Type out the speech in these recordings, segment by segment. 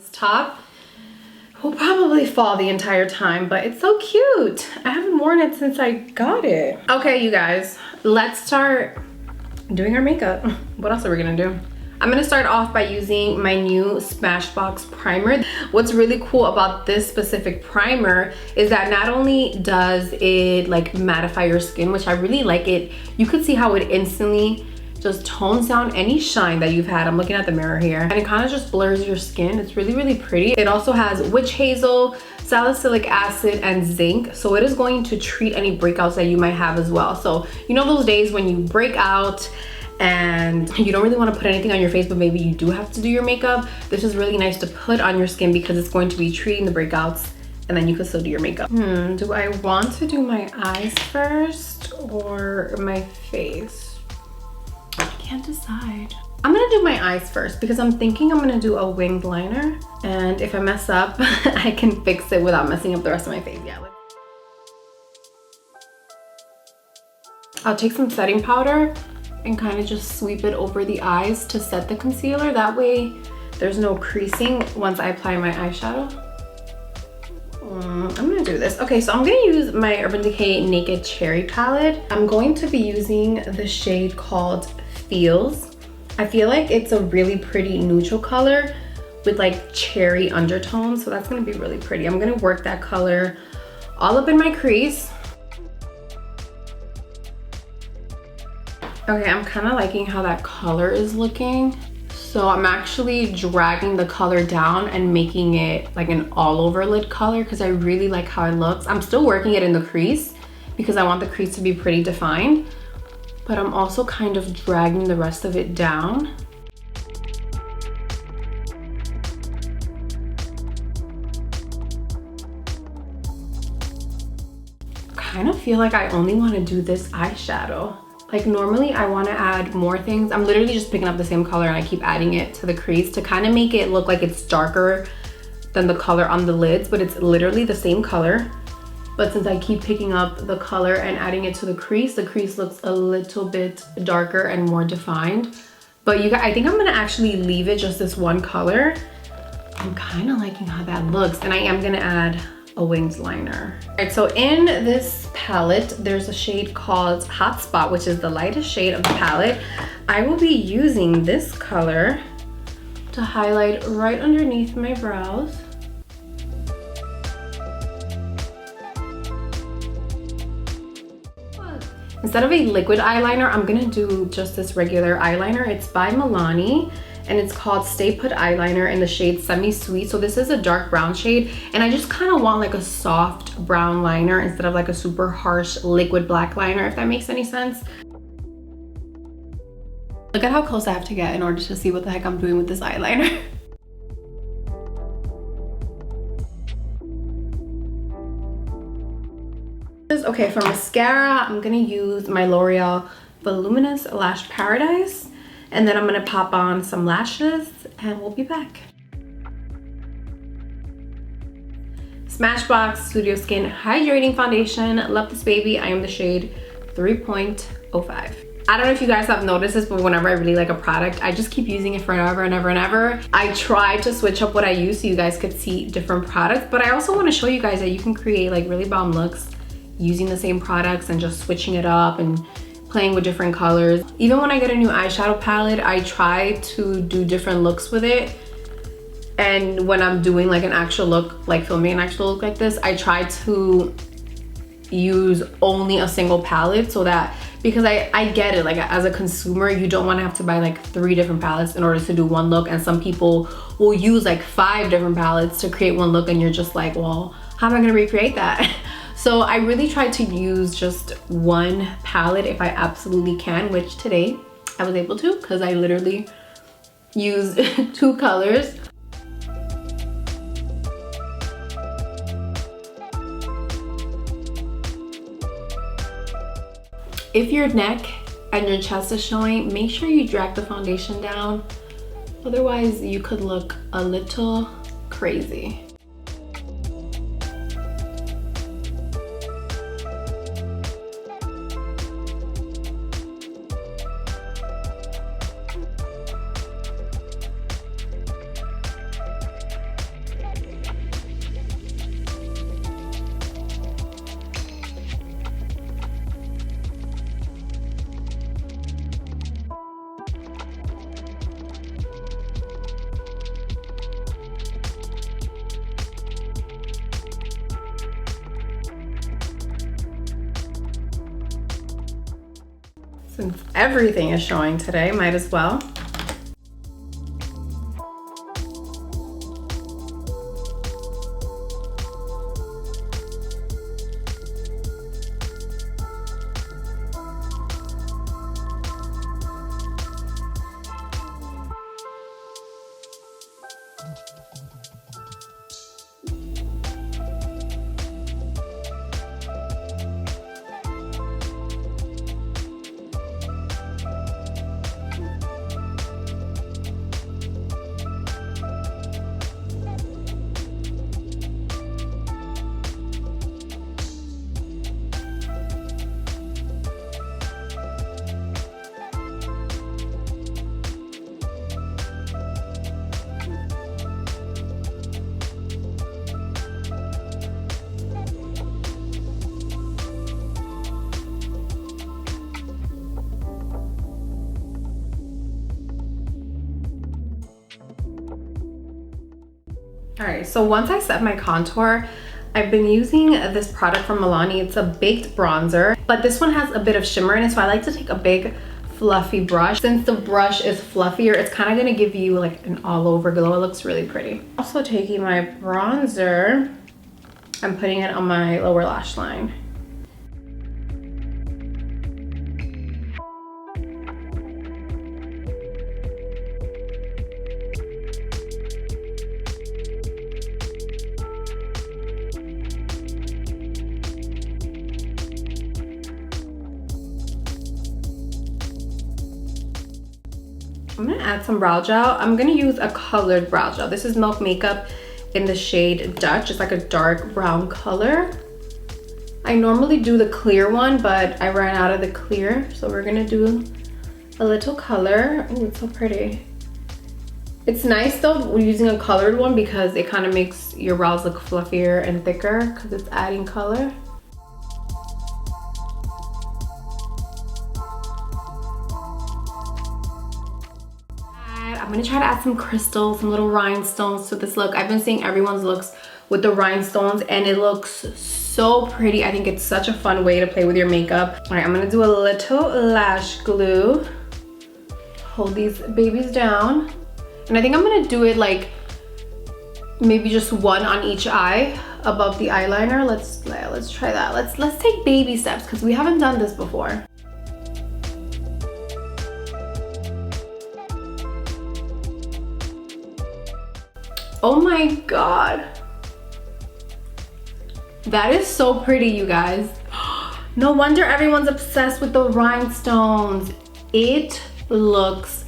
This top will probably fall the entire time, but it's so cute. I haven't worn it since I got it. Okay, you guys, let's start doing our makeup. What else are we gonna do? I'm gonna start off by using my new Smashbox primer. What's really cool about this specific primer is that not only does it like mattify your skin, which I really like it, you could see how it instantly just tones down any shine that you've had. I'm looking at the mirror here, and it kind of just blurs your skin. It's really, really pretty. It also has witch hazel, salicylic acid, and zinc. So it is going to treat any breakouts that you might have as well. So you know those days when you break out and you don't really want to put anything on your face, but maybe you do have to do your makeup. This is really nice to put on your skin because it's going to be treating the breakouts, and then you can still do your makeup. Do I want to do my eyes first or my face? I can't decide. I'm gonna do my eyes first because I'm thinking I'm gonna do a winged liner, and if I mess up, I can fix it without messing up the rest of my face. Yeah. I'll take some setting powder and kind of just sweep it over the eyes to set the concealer. That way there's no creasing once I apply my eyeshadow. I'm gonna do this. Okay, so I'm gonna use my Urban Decay Naked Cherry palette. I'm going to be using the shade called Feels. I feel like it's a really pretty neutral color with like cherry undertones, so that's gonna be really pretty. I'm gonna work that color all up in my crease. Okay, I'm kind of liking how that color is looking. So I'm actually dragging the color down and making it like an all over lid color because I really like how it looks. I'm still working it in the crease because I want the crease to be pretty defined, but I'm also kind of dragging the rest of it down. I kind of feel like I only want to do this eyeshadow. Like normally I want to add more things. I'm literally just picking up the same color and I keep adding it to the crease to kind of make it look like it's darker than the color on the lids, but it's literally the same color. But since I keep picking up the color and adding it to the crease looks a little bit darker and more defined. But you guys, I think I'm gonna actually leave it just this one color. I'm kind of liking how that looks, and I am gonna add a winged liner. All right, so in this palette, there's a shade called Hot Spot, which is the lightest shade of the palette. I will be using this color to highlight right underneath my brows. Instead of a liquid eyeliner, I'm gonna do just this regular eyeliner. It's by Milani, and it's called Stay Put Eyeliner in the shade Semi Sweet. So this is a dark brown shade, and I just kind of want like a soft brown liner instead of like a super harsh liquid black liner, if that makes any sense. Look at how close I have to get in order to see what the heck I'm doing with this eyeliner. Okay, for mascara, I'm gonna use my L'Oreal Voluminous Lash Paradise. And then I'm gonna pop on some lashes and we'll be back. Smashbox Studio Skin Hydrating Foundation. Love this baby. I am the shade 3.05. I don't know if you guys have noticed this, but whenever I really like a product, I just keep using it forever and ever and ever. I try to switch up what I use so you guys could see different products, but I also want to show you guys that you can create like really bomb looks using the same products and just switching it up and playing with different colors. Even when I get a new eyeshadow palette, I try to do different looks with it. And when I'm doing like an actual look, like filming an actual look like this, I try to use only a single palette so that, because I get it, like as a consumer, you don't want to have to buy like 3 different palettes in order to do one look. And some people will use like 5 different palettes to create one look, and you're just like, well, how am I gonna recreate that? So I really try to use just one palette if I absolutely can, which today I was able to because I literally used 2 colors. If your neck and your chest is showing, make sure you drag the foundation down. Otherwise, you could look a little crazy. Since everything is showing today, might as well. All right, so once I set my contour, I've been using this product from Milani. It's a baked bronzer, but this one has a bit of shimmer in it, so I like to take a big fluffy brush. Since the brush is fluffier, it's kind of gonna give you like an all over glow. It looks really pretty. Also taking my bronzer, I'm putting it on my lower lash line. I'm gonna add some brow gel. I'm gonna use a colored brow gel. This is Milk Makeup in the shade Dutch. It's like a dark brown color. I normally do the clear one, but I ran out of the clear. So we're gonna do a little color. Oh, it's so pretty. It's nice though using a colored one because it kind of makes your brows look fluffier and thicker because it's adding color. I'm gonna try to add some crystals, some little rhinestones to this look. I've been seeing everyone's looks with the rhinestones and it looks so pretty. I think it's such a fun way to play with your makeup. All right, I'm gonna do a little lash glue. Hold these babies down. And I think I'm gonna do it like maybe just one on each eye above the eyeliner. Let's try that. Let's take baby steps because we haven't done this before. Oh my God. That is so pretty, you guys. No wonder everyone's obsessed with the rhinestones. It looks,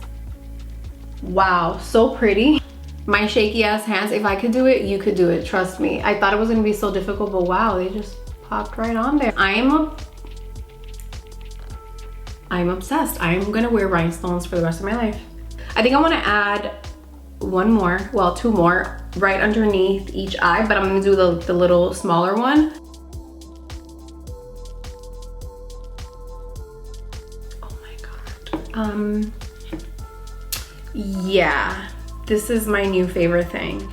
wow, so pretty. My shaky ass hands, if I could do it, you could do it, trust me. I thought it was gonna be so difficult, but wow, they just popped right on there. I'm obsessed. I'm gonna wear rhinestones for the rest of my life. I think I wanna add one more, well, two more right underneath each eye, but I'm gonna do the little smaller one. Oh my God. Yeah, this is my new favorite thing.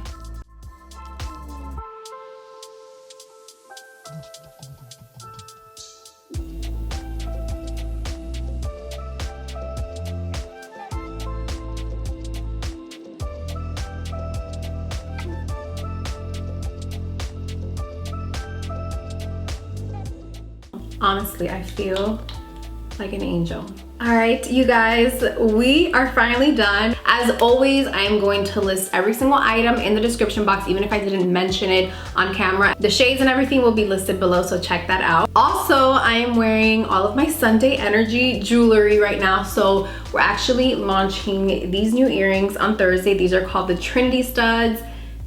Honestly, I feel like an angel. All right, you guys, we are finally done. As always, I am going to list every single item in the description box, even if I didn't mention it on camera. The shades and everything will be listed below, so check that out. Also, I am wearing all of my Sunday Energy jewelry right now, so we're actually launching these new earrings on Thursday. These are called the Trinity studs,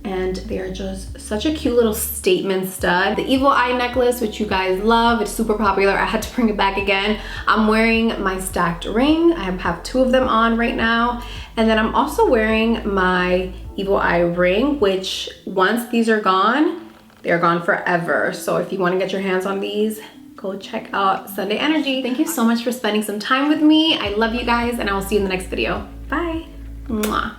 and they are just such a cute little statement stud. The evil eye necklace, which you guys love, it's super popular. I had to bring it back again. I'm wearing my stacked ring. I have two of them on right now. And then I'm also wearing my evil eye ring, which once these are gone, they're gone forever. So if you want to get your hands on these, go check out Sunday Energy. Thank you so much for spending some time with me. I love you guys, and I will see you in the next video. Bye. Mwah.